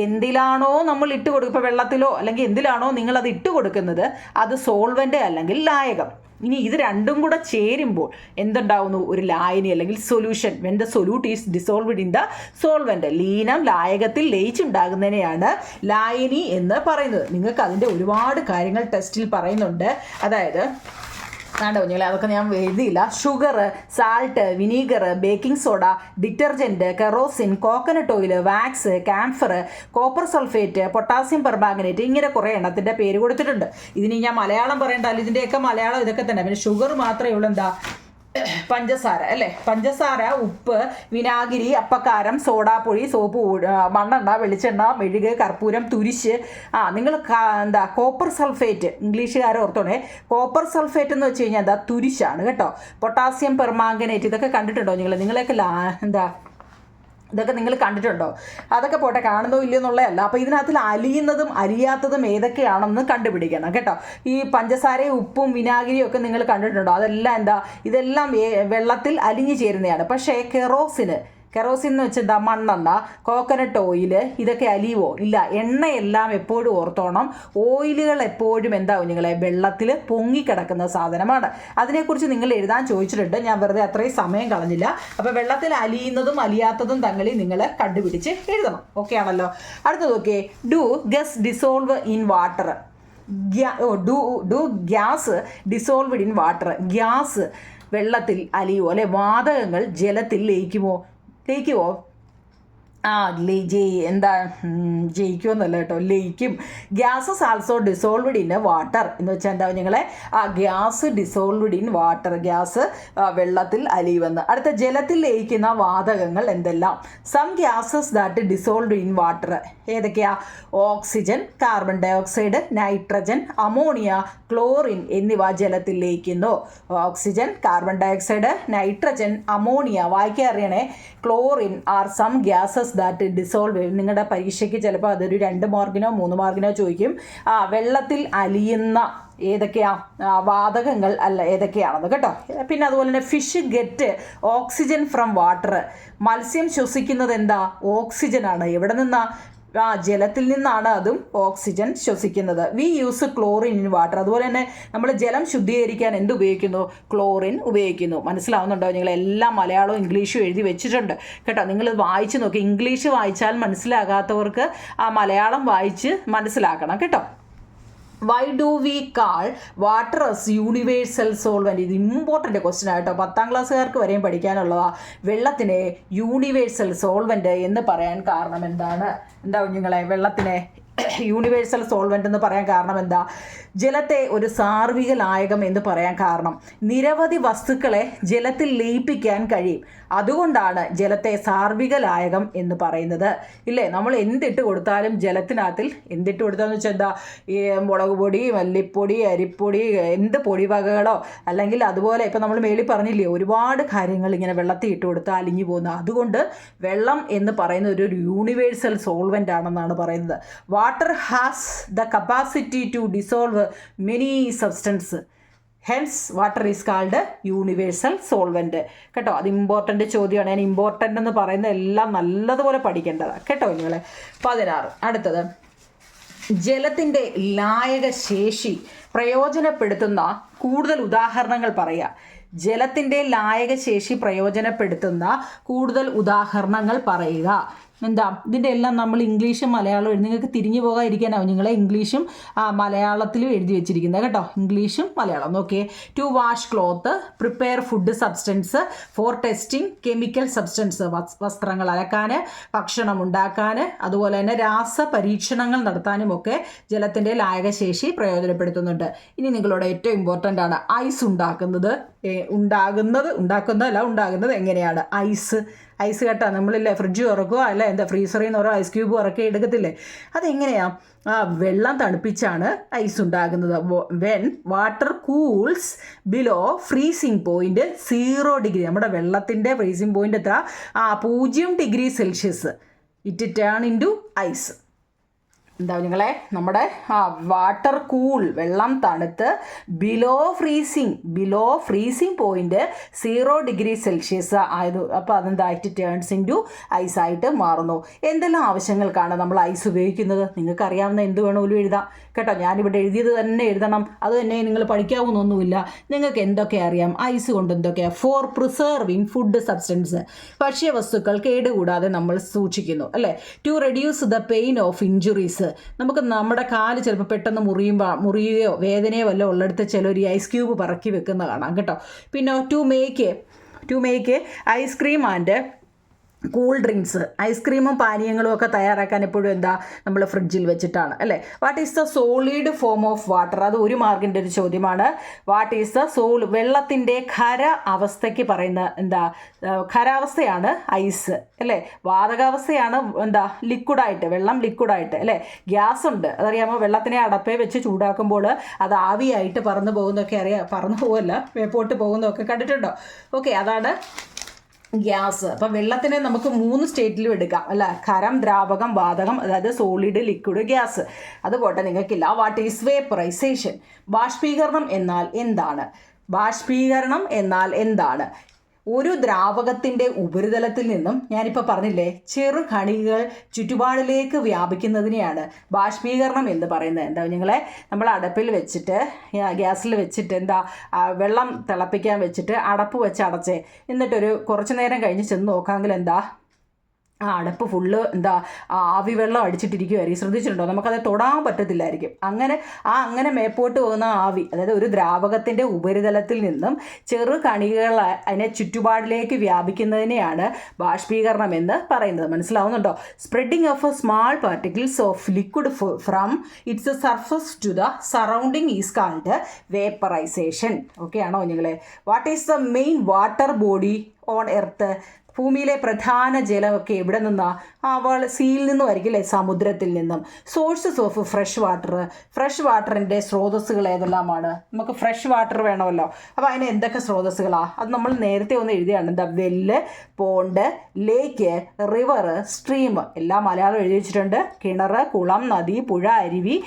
എന്തിലാണോ നമ്മൾ ഇട്ട് കൊടുക്കുക, ഇപ്പോൾ വെള്ളത്തിലോ അല്ലെങ്കിൽ എന്തിലാണോ നിങ്ങളത് ഇട്ട് കൊടുക്കുന്നത് അത് സോൾവെൻ്റ് അല്ലെങ്കിൽ ലായകം. ഇനി ഇത് രണ്ടും കൂടെ ചേരുമ്പോൾ എന്തുണ്ടാവുന്നു? ഒരു ലായനി അല്ലെങ്കിൽ solution. When the solute is dissolved in the solvent, ലീനം ലായകത്തിൽ ലയിച്ചുണ്ടാകുന്നതിനെയാണ് ലായനി എന്ന് പറയുന്നത്. നിങ്ങൾക്ക് അതിൻ്റെ ഒരുപാട് കാര്യങ്ങൾ ടെസ്റ്റിൽ പറയുന്നുണ്ട്. അതായത് കുഞ്ഞുങ്ങളെ അതൊക്കെ ഞാൻ എഴുതിയില്ല. Sugar, salt, vinegar, baking soda, detergent, kerosene, coconut oil, wax, camphor, copper sulphate, potassium permanganate, ഇങ്ങനെ കുറേ എണ്ണത്തിൻ്റെ പേര് കൊടുത്തിട്ടുണ്ട്. ഇതിന് ഞാൻ മലയാളം പറയേണ്ടല്ലോ, ഇതിൻ്റെയൊക്കെ മലയാളം ഇതൊക്കെ തന്നെ. പിന്നെ ഷുഗർ മാത്രമേ ഉള്ളൂ പഞ്ചസാര അല്ലേ. പഞ്ചസാര, ഉപ്പ്, വിനാഗിരി, അപ്പക്കാരം, സോഡാപ്പൊടി, സോപ്പ്, മണ്ണെണ്ണ, വെളിച്ചെണ്ണ, മെഴുക്, കർപ്പൂരം, തുരിശ്. നിങ്ങൾ കോപ്പർ സൾഫേറ്റ്, ഇംഗ്ലീഷുകാർ ഓർത്തോണേ, കോപ്പർ സൾഫേറ്റ് എന്ന് വെച്ച് കഴിഞ്ഞാൽ തുരിശാണ് കേട്ടോ. പൊട്ടാസ്യം പെർമാംഗനേറ്റ്, ഇതൊക്കെ കണ്ടിട്ടുണ്ടോ നിങ്ങളെയൊക്കെ ഇതൊക്കെ നിങ്ങൾ കണ്ടിട്ടുണ്ടോ? അതൊക്കെ പോട്ടെ, കാണുന്നോ ഇല്ലയോ എന്നുള്ളതല്ല. അപ്പോൾ ഇതിനകത്തിൽ അലിയുന്നതും അലിയാത്തതും ഏതൊക്കെയാണെന്ന് കണ്ടുപിടിക്കണം കേട്ടോ. ഈ പഞ്ചസാരയും ഉപ്പും വിനാഗിരിയും ഒക്കെ നിങ്ങൾ കണ്ടിട്ടുണ്ടോ? അതെല്ലാം ഇതെല്ലാം വെള്ളത്തിൽ അലിഞ്ഞു ചേരുന്നതാണ്. പക്ഷേ കെറോസിൻ എന്ന് വെച്ചാൽ മണ്ണെണ്ണ, കോക്കനട്ട് ഓയിൽ, ഇതൊക്കെ അലിയുവോ? ഇല്ല. എണ്ണയെല്ലാം എപ്പോഴും ഓർത്തോണം, ഓയിലുകൾ എപ്പോഴും നിങ്ങളെ വെള്ളത്തിൽ പൊങ്ങിക്കിടക്കുന്ന സാധനമാണ്. അതിനെക്കുറിച്ച് നിങ്ങൾ എഴുതാൻ ചോദിച്ചിട്ടുണ്ട്. ഞാൻ വെറുതെ അത്രയും സമയം കളഞ്ഞില്ല. അപ്പോൾ വെള്ളത്തിൽ അലിയുന്നതും അലിയാത്തതും തങ്ങളിൽ നിങ്ങൾ കണ്ടുപിടിച്ച് എഴുതണം. ഓക്കെ ആണല്ലോ. അടുത്തത് okay, do guess dissolve in water. Do gas dissolved in water. Gas വെള്ളത്തിൽ അലിയുമോ? അല്ലെ വാതകങ്ങൾ ജലത്തിൽ ലയിക്കുമോ? ആ എന്താ ജയിക്കുമെന്നല്ല കേട്ടോ, ലയിക്കും. Gases also dissolved in water എന്ന് വെച്ചാൽ എന്താ നിങ്ങളെ gas dissolved in water, gas വെള്ളത്തിൽ അലിയുമെന്ന്. അടുത്ത ജലത്തിൽ ലയിക്കുന്ന വാതകങ്ങൾ എന്തെല്ലാം? Some gases that dissolved in water ഏതൊക്കെയാ? Oxygen, carbon dioxide, nitrogen, ammonia, chlorine എന്നിവ ജലത്തിൽ ലയിക്കുന്നു. Oxygen, carbon dioxide, nitrogen, ammonia, വായിക്കാൻ അറിയണേ, chlorine are some gases that dissolve. നിങ്ങളുടെ പരീക്ഷയ്ക്ക് ചിലപ്പോൾ അതൊരു 2 മാർക്കിനോ 3 മാർക്കിനോ ചോദിക്കും. വെള്ളത്തിൽ അലിയുന്ന ഏതൊക്കെയാ വാതകങ്ങൾ അല്ല ഏതൊക്കെയാണെന്ന് കേട്ടോ. പിന്നെ അതുപോലെ തന്നെ fish get oxygen from water. മത്സ്യം ശ്വസിക്കുന്നത് എന്താ? ഓക്സിജനാണ്. എവിടെ നിന്നാ? ജലത്തിൽ നിന്നാണ് അതും ഓക്സിജൻ ശ്വസിക്കുന്നത്. We use chlorine in water. അതുപോലെ തന്നെ നമ്മൾ ജലം ശുദ്ധീകരിക്കാൻ എന്ത് ഉപയോഗിക്കുന്നു? ക്ലോറിൻ ഉപയോഗിക്കുന്നു. മനസ്സിലാവുന്നുണ്ടോ? നിങ്ങൾ എല്ലാം മലയാളവും ഇംഗ്ലീഷും എഴുതി വെച്ചിട്ടുണ്ട് കേട്ടോ. നിങ്ങൾ വായിച്ച് നോക്കി. ഇംഗ്ലീഷ് വായിച്ചാൽ മനസ്സിലാകാത്തവർക്ക് മലയാളം വായിച്ച് മനസ്സിലാക്കണം കേട്ടോ. Why do we call water as universal solvent? ഇത് ഇമ്പോർട്ടൻ്റ് ക്വസ്റ്റ്യൻ ആയിട്ടോ, 10ാം ക്ലാസ്സുകാർക്ക് വരെയും പഠിക്കാനുള്ളതാ. വെള്ളത്തിനെ യൂണിവേഴ്സൽ സോൾവെൻറ്റ് എന്ന് പറയാൻ കാരണം എന്താണ്? എന്താ കുഞ്ഞുങ്ങളെ വെള്ളത്തിനെ യൂണിവേഴ്സൽ സോൾവെൻ്റ് എന്ന് പറയാൻ കാരണം എന്താ? ജലത്തെ ഒരു സാർവിക ലായകം എന്ന് പറയാൻ കാരണം നിരവധി വസ്തുക്കളെ ജലത്തിൽ ലയിപ്പിക്കാൻ കഴിയും. അതുകൊണ്ടാണ് ജലത്തെ സാർവിക ലായകം എന്ന് പറയുന്നത്. ഇല്ലേ, നമ്മൾ എന്തിട്ട് കൊടുത്താലും ജലത്തിനകത്തിൽ എന്തിട്ട് കൊടുത്താന്ന് വെച്ചാൽ എന്താ, ഈ മുളക് പൊടി, മല്ലിപ്പൊടി, അരിപ്പൊടി, എന്ത് പൊടി വകകളോ അല്ലെങ്കിൽ അതുപോലെ ഇപ്പം നമ്മൾ മേളിൽ പറഞ്ഞില്ലേ ഒരുപാട് കാര്യങ്ങൾ ഇങ്ങനെ വെള്ളത്തിൽ ഇട്ട് കൊടുത്താൽ അലിഞ്ഞു പോകുന്ന. അതുകൊണ്ട് വെള്ളം എന്ന് പറയുന്ന ഒരു യൂണിവേഴ്സൽ സോൾവെൻ്റ് ആണെന്നാണ് പറയുന്നത്. Water has the capacity to dissolve many substance, hence water is called universal solvent കേട്ടോ. അത് ഇമ്പോർട്ടൻ്റ് ചോദ്യമാണ്. ഞാൻ ഇമ്പോർട്ടൻ്റ് എന്ന് പറയുന്ന എല്ലാം നല്ലതുപോലെ പഠിക്കേണ്ടതാണ് കേട്ടോ നിങ്ങളെ. 16 അടുത്തത് ജലത്തിൻ്റെ ലായക ശേഷി പ്രയോജനപ്പെടുത്തുന്ന കൂടുതൽ ഉദാഹരണങ്ങൾ പറയുക. ജലത്തിൻ്റെ ലായക ശേഷി പ്രയോജനപ്പെടുത്തുന്ന കൂടുതൽ ഉദാഹരണങ്ങൾ പറയുക. എന്താ ഇതിൻ്റെ എല്ലാം നമ്മൾ ഇംഗ്ലീഷും മലയാളവും എഴുതി. നിങ്ങൾക്ക് തിരിഞ്ഞു പോകാതിരിക്കാനാവും നിങ്ങളെ ഇംഗ്ലീഷും മലയാളത്തിലും എഴുതി വെച്ചിരിക്കുന്നത് കേട്ടോ. ഇംഗ്ലീഷും Malayalam okay. To wash cloth, prepare food substance, for testing chemical substance, വസ്ത്രങ്ങൾ അലക്കാൻ, ഭക്ഷണം ഉണ്ടാക്കാൻ, അതുപോലെ തന്നെ രാസ പരീക്ഷണങ്ങൾ നടത്താനും ഒക്കെ ജലത്തിൻ്റെ ലായകശേഷി പ്രയോജനപ്പെടുത്തുന്നുണ്ട്. ഇനി നിങ്ങളോട് ഏറ്റവും ഇമ്പോർട്ടൻ്റ് ആണ് ഐസ് ഉണ്ടാക്കുന്നത്. ഉണ്ടാകുന്നത് എങ്ങനെയാണ്? ഐസ് കേട്ടോ. നമ്മളില്ലേ ഫ്രിഡ്ജ് തുറക്കുക അല്ല എന്താ ഫ്രീസറിൽ നിന്ന് ഓരോ ഐസ് ക്യൂബ് ഉറക്കി എടുക്കത്തില്ലേ, അതെങ്ങനെയാണ്? വെള്ളം തണുപ്പിച്ചാണ് ഐസ് ഉണ്ടാകുന്നത്. When water cools below freezing point 0 degree. നമ്മുടെ വെള്ളത്തിൻ്റെ ഫ്രീസിങ് പോയിൻ്റ് എത്ര? 0 degree Celsius. It turn into ice. എന്താ നിങ്ങളെ നമ്മുടെ വാട്ടർ കൂൾ വെള്ളം തണുത്ത് below freezing point 0 degree Celsius ആയത്. അപ്പോൾ അതെന്തായിട്ട് ടേൺസ് ഇൻ ടു ഐസായിട്ട് മാറുന്നു. എന്തെല്ലാം ആവശ്യങ്ങൾക്കാണ് നമ്മൾ ഐസ് ഉപയോഗിക്കുന്നത്? നിങ്ങൾക്ക് അറിയാവുന്ന എന്ത് വേണമെങ്കിലും എഴുതാം കേട്ടോ. ഞാനിവിടെ എഴുതിയത് തന്നെ എഴുതണം, അത് തന്നെ നിങ്ങൾ പഠിക്കാവുന്നൊന്നുമില്ല. നിങ്ങൾക്ക് എന്തൊക്കെ അറിയാം ഐസ് കൊണ്ട്? എന്തൊക്കെയാണ്? ഫോർ പ്രിസർവിങ് ഫുഡ് സബ്സ്റ്റൻസ്, ഭക്ഷ്യവസ്തുക്കൾ കേടുകൂടാതെ നമ്മൾ സൂക്ഷിക്കുന്നു അല്ലേ. To reduce the pain of injuries, നമുക്ക് നമ്മുടെ കാല് ചിലപ്പോൾ പെട്ടെന്ന് മുറിയുകയോ വേദനയോ വല്ലതും ഉള്ളിടത്ത് ചിലർ ഈ ഐസ് ക്യൂബ് പറക്കി വെക്കുന്ന കാണാം കേട്ടോ. പിന്നെ to make ice cream and cool drinks, ഐസ്ക്രീമും പാനീയങ്ങളും ഒക്കെ തയ്യാറാക്കാൻ എപ്പോഴും എന്താ നമ്മൾ ഫ്രിഡ്ജിൽ വെച്ചിട്ടാണ് അല്ലേ. What is the solid form of water? അത് 1 മാർക്കിൻ്റെ ഒരു ചോദ്യമാണ്. വാട്ട് ഈസ് ദ വെള്ളത്തിൻ്റെ ഖര അവസ്ഥയ്ക്ക് പറയുന്ന എന്താ? ഖരാവസ്ഥയാണ് ഐസ് അല്ലേ. വാതകാവസ്ഥയാണ് എന്താ? ലിക്വിഡായിട്ട്, വെള്ളം ലിക്വിഡായിട്ട് അല്ലേ. ഗ്യാസ് ഉണ്ട്, അതറിയാമോ? വെള്ളത്തിനെ അടപ്പേ വെച്ച് ചൂടാക്കുമ്പോൾ അത് ആവിയായിട്ട് പറന്നു പോകുന്നതൊക്കെ അറിയാം. പറന്നു പോകല്ല, മേപ്പോട്ട് പോകുന്നതൊക്കെ കണ്ടിട്ടുണ്ടോ? ഓക്കെ, അതാണ് ഗ്യാസ്. അപ്പം വെള്ളത്തിനെ നമുക്ക് 3 സ്റ്റേറ്റിലും എടുക്കാം അല്ല. ഖരം, ദ്രാവകം, വാതകം, അതായത് സോളിഡ്, ലിക്വിഡ്, ഗ്യാസ്. അതുപോട്ടെ നിങ്ങൾക്കില്ല. What is vaporization? ബാഷ്പീകരണം എന്നാൽ എന്താണ്? ഒരു ദ്രാവകത്തിൻ്റെ ഉപരിതലത്തിൽ നിന്നും ഞാനിപ്പോൾ പറഞ്ഞില്ലേ ചെറു കണികകൾ ചുറ്റുപാടിലേക്ക് വ്യാപിക്കുന്നതിനെയാണ് ബാഷ്പീകരണം എന്ന് പറയുന്നത്. എന്താ നിങ്ങളെ നമ്മൾ അടപ്പിൽ വെച്ചിട്ട് ഗ്യാസിൽ വെച്ചിട്ട് എന്താ വെള്ളം തിളപ്പിക്കാൻ വെച്ചിട്ട് അടപ്പ് വെച്ച് അടച്ചേ, എന്നിട്ടൊരു കുറച്ച് നേരം കഴിഞ്ഞ് ചെന്ന് നോക്കാമെങ്കിൽ എന്താ ആ അടപ്പ് ഫുള്ള് എന്താ ആവി വെള്ളം അടിച്ചിട്ടിരിക്കുമായിരിക്കും. ശ്രദ്ധിച്ചിട്ടുണ്ടോ? നമുക്കത് തൊടാൻ പറ്റത്തില്ലായിരിക്കും. അങ്ങനെ മേപ്പോട്ട് പോകുന്ന ആവി, അതായത് ഒരു ദ്രാവകത്തിൻ്റെ ഉപരിതലത്തിൽ നിന്നും ചെറു കണികകൾ അതിനെ ചുറ്റുപാടിലേക്ക് വ്യാപിക്കുന്നതിനെയാണ് ബാഷ്പീകരണം എന്ന് പറയുന്നത്. മനസ്സിലാവുന്നുണ്ടോ? Spreading of small particles of liquid from its surface to the surrounding is called vaporisation. Okay ആണോ നിങ്ങളെ? What is the main water body on earth? ഭൂമിയിലെ പ്രധാന ജലമൊക്കെ എവിടെ നിന്നാണ്? സീയിൽ നിന്നുമായിരിക്കും അല്ലേ? സമുദ്രത്തിൽ നിന്നും. സോഴ്സസ് ഓഫ് ഫ്രഷ് വാട്ടറിൻ്റെ സ്രോതസ്സുകൾ ഏതെല്ലാമാണ്? നമുക്ക് ഫ്രഷ് വാട്ടർ വേണമല്ലോ. അപ്പോൾ അതിന് എന്തൊക്കെ സ്രോതസ്സുകളാണ്? അത് നമ്മൾ നേരത്തെ ഒന്ന് എഴുതിയാണ്. എന്താ? വെല്ല്, പോണ്ട്, ലേക്ക്, റിവർ, സ്ട്രീം എല്ലാം മലയാളം എഴുതി വെച്ചിട്ടുണ്ട്. കിണർ, കുളം, നദി, പുഴ, അരുവി,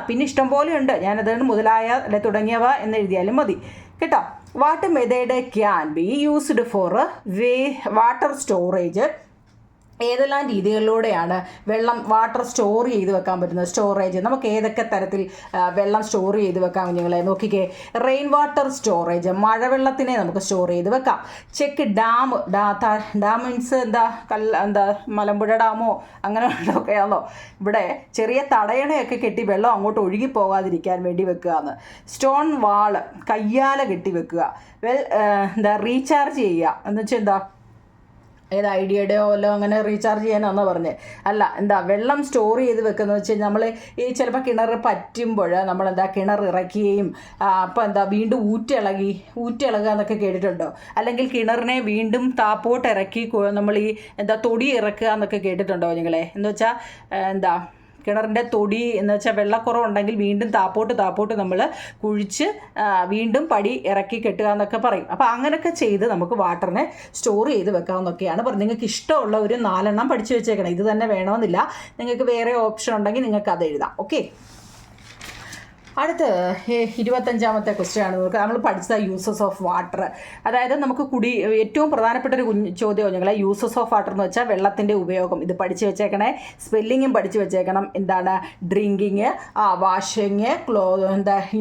പിന്നെ ഇഷ്ടം പോലെയുണ്ട്. ഞാനതുകൊണ്ട് മുതലായ അല്ലെ തുടങ്ങിയവ എന്ന് എഴുതിയാലും മതി കേട്ടോ. What method can be used for water storage? ഏതെല്ലാം രീതികളിലൂടെയാണ് വാട്ടർ സ്റ്റോർ ചെയ്ത് വെക്കാൻ പറ്റുന്നത്? സ്റ്റോറേജ് നമുക്ക് ഏതൊക്കെ തരത്തിൽ വെള്ളം സ്റ്റോർ ചെയ്ത് വെക്കാം കുഞ്ഞുങ്ങളെ? നോക്കിക്കേ. റെയിൻ വാട്ടർ സ്റ്റോറേജ്, മഴവെള്ളത്തിനെ നമുക്ക് സ്റ്റോർ ചെയ്ത് വെക്കാം. ചെക്ക് ഡാം മീൻസ് എന്താ മലമ്പുഴ ഡാമോ അങ്ങനെ ഒക്കെയാണോ? ഇവിടെ ചെറിയ തടയണയൊക്കെ കെട്ടി വെള്ളം അങ്ങോട്ട് ഒഴുകി പോകാതിരിക്കാൻ വേണ്ടി വെക്കുകയെന്ന്. സ്റ്റോൺ വാള്, കയ്യാല കെട്ടി വെക്കുക. റീചാർജ് ചെയ്യുക എന്ന് വെച്ചാൽ എന്താ? ഏത് ഐഡിയയുടെയോ വല്ലോ അങ്ങനെ റീചാർജ് ചെയ്യാനാണെന്ന് പറഞ്ഞത് അല്ല. വെള്ളം സ്റ്റോർ ചെയ്ത് വെക്കുന്നത് വെച്ച് കഴിഞ്ഞാൽ നമ്മൾ ഈ ചിലപ്പോൾ കിണർ പറ്റുമ്പോൾ നമ്മളെന്താ കിണർ ഇറക്കുകയും അപ്പോൾ വീണ്ടും ഊറ്റിളകുക എന്നൊക്കെ കേട്ടിട്ടുണ്ടോ? അല്ലെങ്കിൽ കിണറിനെ വീണ്ടും താപ്പോട്ട് ഇറക്കി നമ്മൾ ഈ തൊടി ഇറക്കുക എന്നൊക്കെ കേട്ടിട്ടുണ്ടോ നിങ്ങളെ? എന്ന് വെച്ചാൽ കിണറിൻ്റെ തൊടി എന്ന് വെച്ചാൽ വെള്ളക്കുറവുണ്ടെങ്കിൽ വീണ്ടും താപ്പോട്ട് നമ്മൾ കുഴിച്ച് വീണ്ടും പടി ഇറക്കി കെട്ടുക എന്നൊക്കെ പറയും. അപ്പോൾ അങ്ങനെയൊക്കെ ചെയ്ത് നമുക്ക് വാട്ടറിനെ സ്റ്റോർ ചെയ്ത് വെക്കാമെന്നൊക്കെയാണ് പറഞ്ഞത്. നിങ്ങൾക്ക് ഇഷ്ടമുള്ള ഒരു 4 എണ്ണം പഠിച്ചു വെച്ചേക്കണം. ഇത് തന്നെ വേണമെന്നില്ല. നിങ്ങൾക്ക് വേറെ ഓപ്ഷൻ ഉണ്ടെങ്കിൽ നിങ്ങൾക്ക് അത് എഴുതാം. ഓക്കെ. അടുത്ത് 25ാമത്തെ ക്വസ്റ്റ്യൻ ആണ്. നമ്മൾ പഠിച്ച യൂസസ് ഓഫ് വാട്ടർ. അതായത് നമുക്ക് ഏറ്റവും പ്രധാനപ്പെട്ട ഒരു ചോദ്യം ഞങ്ങളെ യൂസസ് ഓഫ് വാട്ടർ എന്ന് വെച്ചാൽ വെള്ളത്തിൻ്റെ ഉപയോഗം. ഇത് പഠിച്ചു വെച്ചേക്കണേ. സ്പെല്ലിങ്ങും പഠിച്ചു വെച്ചേക്കണം. എന്താണ്? Drinking, washing,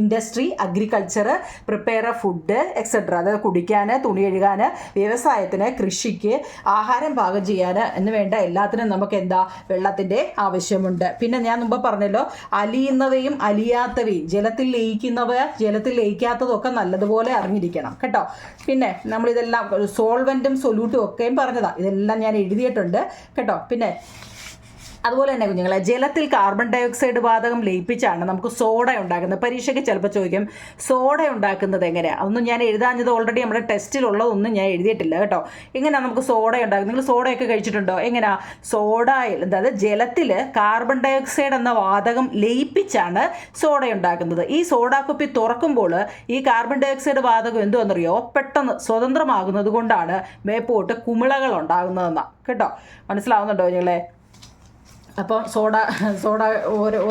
industry, agriculture, prepare food etcetera. അതായത് കുടിക്കാൻ, തുണി കഴുകാൻ, വ്യവസായത്തിന്, കൃഷിക്ക്, ആഹാരം പാകം ചെയ്യാൻ എന്ന് വേണ്ട എല്ലാത്തിനും നമുക്ക് വെള്ളത്തിൻ്റെ ആവശ്യമുണ്ട്. പിന്നെ ഞാൻ മുമ്പ് പറഞ്ഞല്ലോ, അലിയുന്നവയും അലിയാത്തവയും, ജലത്തിൽ ലയിക്കുന്നവ ജലത്തിൽ ലയിക്കാത്തതൊക്കെ നല്ലതുപോലെ അറിഞ്ഞിരിക്കണം കേട്ടോ. പിന്നെ നമ്മളിതെല്ലാം സോൾവെൻറ്റും സൊല്യൂട്ടും ഒക്കെയും പറഞ്ഞതാണ്. ഇതെല്ലാം ഞാൻ എഴുതിയിട്ടുണ്ട് കേട്ടോ. പിന്നെ അതുപോലെ തന്നെ കുഞ്ഞുങ്ങളെ, ജലത്തിൽ കാർബൺ ഡൈ ഓക്സൈഡ് വാതകം ലയിപ്പിച്ചാണ് നമുക്ക് സോഡ ഉണ്ടാക്കുന്നത്. പരീക്ഷയ്ക്ക് ചിലപ്പോൾ ചോദിക്കും സോഡ ഉണ്ടാക്കുന്നത് എങ്ങനെയാണ്? അതൊന്നും ഞാൻ എഴുതാഞ്ഞത് ഓൾറെഡി നമ്മുടെ ടെസ്റ്റിലുള്ളതൊന്നും ഞാൻ എഴുതിയിട്ടില്ല കേട്ടോ. എങ്ങനെയാണ് നമുക്ക് സോഡ ഉണ്ടാക്കുന്നത്? നിങ്ങൾ സോഡയൊക്കെ കഴിച്ചിട്ടുണ്ടോ? എങ്ങനെയാണ്? സോഡയിൽ അതായത് ജലത്തിൽ കാർബൺ ഡൈ ഓക്സൈഡ് എന്ന വാതകം ലയിപ്പിച്ചാണ് സോഡ ഉണ്ടാക്കുന്നത്. ഈ സോഡാ കുപ്പി തുറക്കുമ്പോൾ ഈ കാർബൺ ഡൈ ഓക്സൈഡ് വാതകം എന്തുവെന്നറിയോ? പെട്ടെന്ന് സ്വതന്ത്രമാകുന്നത് കൊണ്ടാണ് മേപ്പോട്ട് കുമിളകൾ ഉണ്ടാകുന്നതെന്നാണ് കേട്ടോ. മനസ്സിലാവുന്നുണ്ടോ നിങ്ങളെ? അപ്പോൾ സോഡ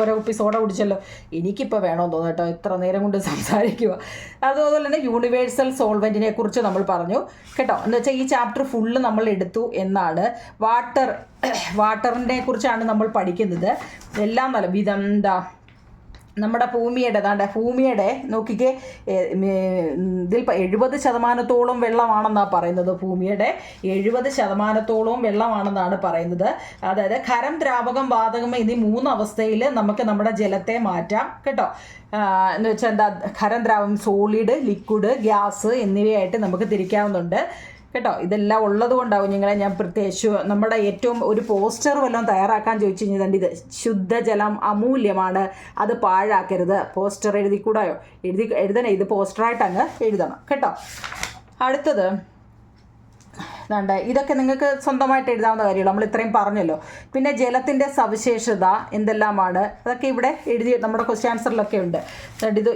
ഓരോ കുപ്പി സോഡ കുടിച്ചല്ലോ. എനിക്കിപ്പോൾ വേണമെന്ന് തോന്നുന്നു കേട്ടോ, ഇത്ര നേരം കൊണ്ട് സംസാരിക്കുക. അതുപോലെ തന്നെ യൂണിവേഴ്സൽ സോൾവെൻറ്റിനെ കുറിച്ച് നമ്മൾ പറഞ്ഞു കേട്ടോ. എന്ന് വെച്ചാൽ ഈ ചാപ്റ്റർ ഫുള്ള് നമ്മൾ എടുത്തു എന്നാണ്. വാട്ടറിനെ കുറിച്ചാണ് നമ്മൾ പഠിക്കുന്നത്. എല്ലാം നല്ല വിധം നമ്മുടെ ഭൂമിയുടെ നോക്കിക്കേ, ഇതിൽ 70% വെള്ളമാണെന്നാണ് പറയുന്നത്. ഭൂമിയുടെ 70% വെള്ളമാണെന്നാണ് പറയുന്നത്. അതായത് ഖരം, ദ്രാവകം, വാതകം എന്നീ 3 അവസ്ഥയിൽ നമുക്ക് നമ്മുടെ ജലത്തെ മാറ്റാം കേട്ടോ. എന്ന് വെച്ചാൽ ഖരം, ദ്രാവകം, സോളിഡ്, ലിക്വിഡ്, ഗ്യാസ് എന്നിവയായിട്ട് നമുക്ക് തിരിക്കാവുന്നുണ്ട് കേട്ടോ. ഇതെല്ലാം ഉള്ളത് കൊണ്ടാവും നിങ്ങളെ ഞാൻ പ്രത്യേകിച്ച് നമ്മുടെ ഏറ്റവും ഒരു പോസ്റ്റർ വല്ലതും തയ്യാറാക്കാൻ ചോദിച്ചു കഴിഞ്ഞാൽ ഇത് ശുദ്ധജലം അമൂല്യമാണ്, അത് പാഴാക്കരുത്. പോസ്റ്റർ എഴുതണേ. ഇത് പോസ്റ്ററായിട്ട് അങ്ങ് എഴുതണം കേട്ടോ. അടുത്തത് ഇതൊക്കെ നിങ്ങൾക്ക് സ്വന്തമായിട്ട് എഴുതാവുന്ന കാര്യമുള്ളൂ. നമ്മൾ ഇത്രയും പറഞ്ഞല്ലോ. പിന്നെ ജലത്തിൻ്റെ സവിശേഷത എന്തെല്ലാമാണ് അതൊക്കെ ഇവിടെ നമ്മുടെ ക്വസ്റ്റ്യൻ ആൻസറിലൊക്കെ ഉണ്ട്.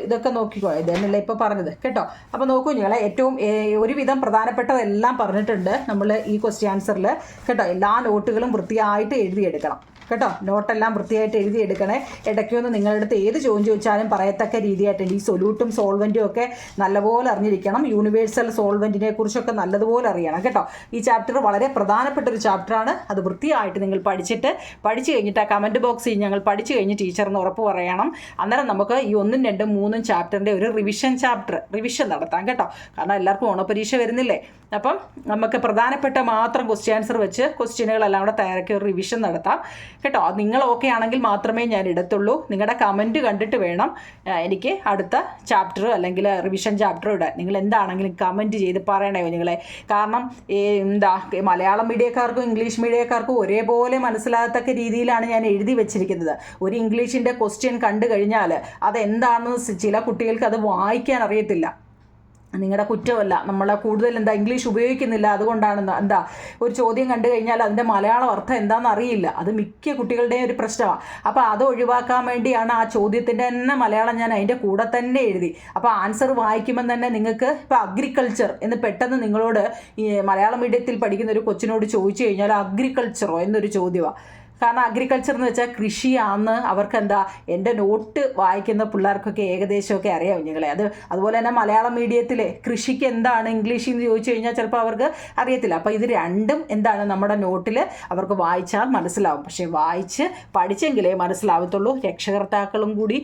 ഇതൊക്കെ നോക്കിക്കോ. ഇത് തന്നെയല്ലേ ഇപ്പോൾ പറഞ്ഞത് കേട്ടോ. അപ്പോൾ നോക്കൂ നിങ്ങളെ, ഏറ്റവും ഒരുവിധം പ്രധാനപ്പെട്ടതെല്ലാം പറഞ്ഞിട്ടുണ്ട് നമ്മൾ ഈ ക്വസ്റ്റ്യൻ ആൻസറിൽ കേട്ടോ. എല്ലാ നോട്ടുകളും വൃത്തിയായിട്ട് എഴുതിയെടുക്കണം. കേട്ടോ. നോട്ടെല്ലാം വൃത്തിയായിട്ട് എഴുതിയെടുക്കണേ. ഇടയ്ക്കൊന്ന് നിങ്ങളുടെ അടുത്ത് ഏത് ചോദ്യം ചോദിച്ചാലും പറയത്തക്ക രീതിയായിട്ടുണ്ട്. ഈ സൊല്യൂട്ടും സോൾവെൻറ്റും ഒക്കെ നല്ലപോലെ അറിഞ്ഞിരിക്കണം. യൂണിവേഴ്സൽ സോൾവെൻറ്റിനെ കുറിച്ചൊക്കെ നല്ലതുപോലെ അറിയണം കേട്ടോ. ഈ ചാപ്റ്റർ വളരെ പ്രധാനപ്പെട്ട ഒരു ചാപ്റ്ററാണ്. അത് വൃത്തിയായിട്ട് നിങ്ങൾ പഠിച്ചു കഴിഞ്ഞിട്ട് ആ കമൻറ്റ് ബോക്സിൽ ഞങ്ങൾ പഠിച്ചു കഴിഞ്ഞ് ടീച്ചറിന് ഉറപ്പ് പറയണം. അന്നേരം നമുക്ക് ഈ 1, 2, 3 ചാപ്റ്ററിൻ്റെ ഒരു റിവിഷൻ നടത്താം കേട്ടോ. കാരണം എല്ലാവർക്കും ഓണപരീക്ഷ വരുന്നില്ലേ. അപ്പം നമുക്ക് പ്രധാനപ്പെട്ട മാത്രം ക്വസ്റ്റ്യൻ ആൻസർ വെച്ച് ക്വസ്റ്റ്യനുകളെല്ലാം കൂടെ തയ്യാറാക്കി ഒരു റിവിഷൻ നടത്താം കേട്ടോ. നിങ്ങൾ ഓക്കെ ആണെങ്കിൽ മാത്രമേ ഞാൻ ഇടത്തുള്ളൂ. നിങ്ങളുടെ കമൻറ്റ് കണ്ടിട്ട് വേണം എനിക്ക് അടുത്ത ചാപ്റ്റർ അല്ലെങ്കിൽ റിവിഷൻ ചാപ്റ്റർ ഇടാൻ. നിങ്ങൾ എന്താണെങ്കിലും കമൻറ്റ് ചെയ്ത് പറയണേ നിങ്ങളെ. കാരണം മലയാളം മീഡിയക്കാർക്കും ഇംഗ്ലീഷ് മീഡിയക്കാർക്കും ഒരേപോലെ മനസ്സിലാകത്തക്ക രീതിയിലാണ് ഞാൻ എഴുതി വെച്ചിരിക്കുന്നത്. ഒരു ഇംഗ്ലീഷിൻ്റെ ക്വസ്റ്റ്യൻ കണ്ടു കഴിഞ്ഞാൽ അതെന്താണെന്ന് ചില കുട്ടികൾക്ക് അത് വായിക്കാൻ അറിയത്തില്ല. നിങ്ങളുടെ കുറ്റമല്ല, നമ്മൾ കൂടുതൽ ഇംഗ്ലീഷ് ഉപയോഗിക്കുന്നില്ല, അതുകൊണ്ടാണ് ഒരു ചോദ്യം കണ്ടു കഴിഞ്ഞാൽ അതിൻ്റെ മലയാളം അർത്ഥം എന്താണെന്ന് അറിയില്ല. അത് മിക്ക കുട്ടികളുടെയും ഒരു പ്രശ്നമാണ്. അപ്പോൾ അത് ഒഴിവാക്കാൻ വേണ്ടിയാണ് ആ ചോദ്യത്തിൻ്റെ തന്നെ മലയാളം ഞാൻ അതിൻ്റെ കൂടെ തന്നെ എഴുതി. അപ്പോൾ ആൻസർ വായിക്കുമ്പോൾ തന്നെ നിങ്ങൾക്ക് ഇപ്പോൾ അഗ്രികൾച്ചർ എന്ന് പെട്ടെന്ന് നിങ്ങളോട് ഈ മലയാളം മീഡിയത്തിൽ പഠിക്കുന്ന ഒരു കൊച്ചിനോട് ചോദിച്ചു കഴിഞ്ഞാൽ അഗ്രികൾച്ചറോ എന്നൊരു ചോദ്യമാണ്. കാരണം അഗ്രികൾച്ചർ എന്ന് വെച്ചാൽ കൃഷിയാണെന്ന് അവർക്ക് എൻ്റെ നോട്ട് വായിക്കുന്ന പിള്ളേർക്കൊക്കെ ഏകദേശമൊക്കെ അറിയാം നിങ്ങളെ. അതുപോലെ തന്നെ മലയാളം മീഡിയത്തിലെ കൃഷിക്ക് എന്താണ് ഇംഗ്ലീഷിൽ നിന്ന് ചോദിച്ചു കഴിഞ്ഞാൽ ചിലപ്പോൾ അവർക്ക് അറിയത്തില്ല. അപ്പോൾ ഇത് രണ്ടും നമ്മുടെ നോട്ടിൽ അവർക്ക് വായിച്ചാൽ മനസ്സിലാവും. പക്ഷേ വായിച്ച് പഠിച്ചെങ്കിലേ മനസ്സിലാവത്തുള്ളൂ. രക്ഷകർത്താക്കളും കൂടി,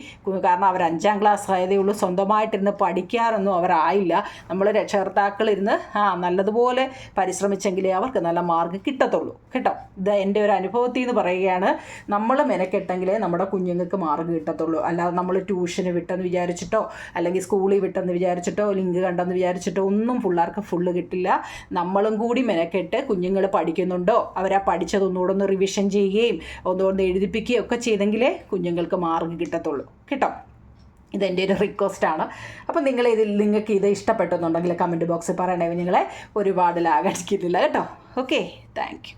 കാരണം അവർ 5ാം ക്ലാസ് ആയതേ ഉള്ളൂ, സ്വന്തമായിട്ടിരുന്ന് പഠിക്കാറൊന്നും അവരായില്ല. നമ്മൾ രക്ഷകർത്താക്കളിരുന്ന് നല്ലതുപോലെ പരിശ്രമിച്ചെങ്കിലേ അവർക്ക് നല്ല മാർക്ക് കിട്ടത്തുള്ളൂ കേട്ടോ. ഇത് എൻ്റെ ഒരു അനുഭവത്തിൽ നിന്ന് പറയുകയാണ്. നമ്മൾ മെനക്കെട്ടെങ്കിലേ നമ്മുടെ കുഞ്ഞുങ്ങൾക്ക് മാർക്ക് കിട്ടത്തുള്ളൂ. അല്ലാതെ നമ്മൾ ട്യൂഷന് വിട്ടെന്ന് വിചാരിച്ചിട്ടോ അല്ലെങ്കിൽ സ്കൂളിൽ വിട്ടെന്ന് വിചാരിച്ചിട്ടോ ലിങ്ക് കണ്ടെന്ന് വിചാരിച്ചിട്ടോ ഒന്നും പിള്ളേർക്ക് ഫുള്ള് കിട്ടില്ല. നമ്മളും കൂടി മെനക്കെട്ട് കുഞ്ഞുങ്ങൾ പഠിക്കുന്നുണ്ടോ, അവരാ പഠിച്ചതൊന്നുകൂടെ ഒന്ന് റിവിഷൻ ചെയ്യുകയും ഒന്നുകൊണ്ട് എഴുതിപ്പിക്കുകയും ഒക്കെ ചെയ്തെങ്കിലേ കുഞ്ഞുങ്ങൾക്ക് മാർക്ക് കിട്ടത്തുള്ളൂ കേട്ടോ. ഇതെൻ്റെ ഒരു റിക്വസ്റ്റാണ്. അപ്പോൾ നിങ്ങൾക്ക് ഇത് ഇഷ്ടപ്പെട്ടെന്നുണ്ടെങ്കിൽ കമൻറ്റ് ബോക്സിൽ പറയണേ. നിങ്ങളെ ഒരുപാട് ലാഗടിക്കുന്നില്ല കേട്ടോ. Okay, thank you.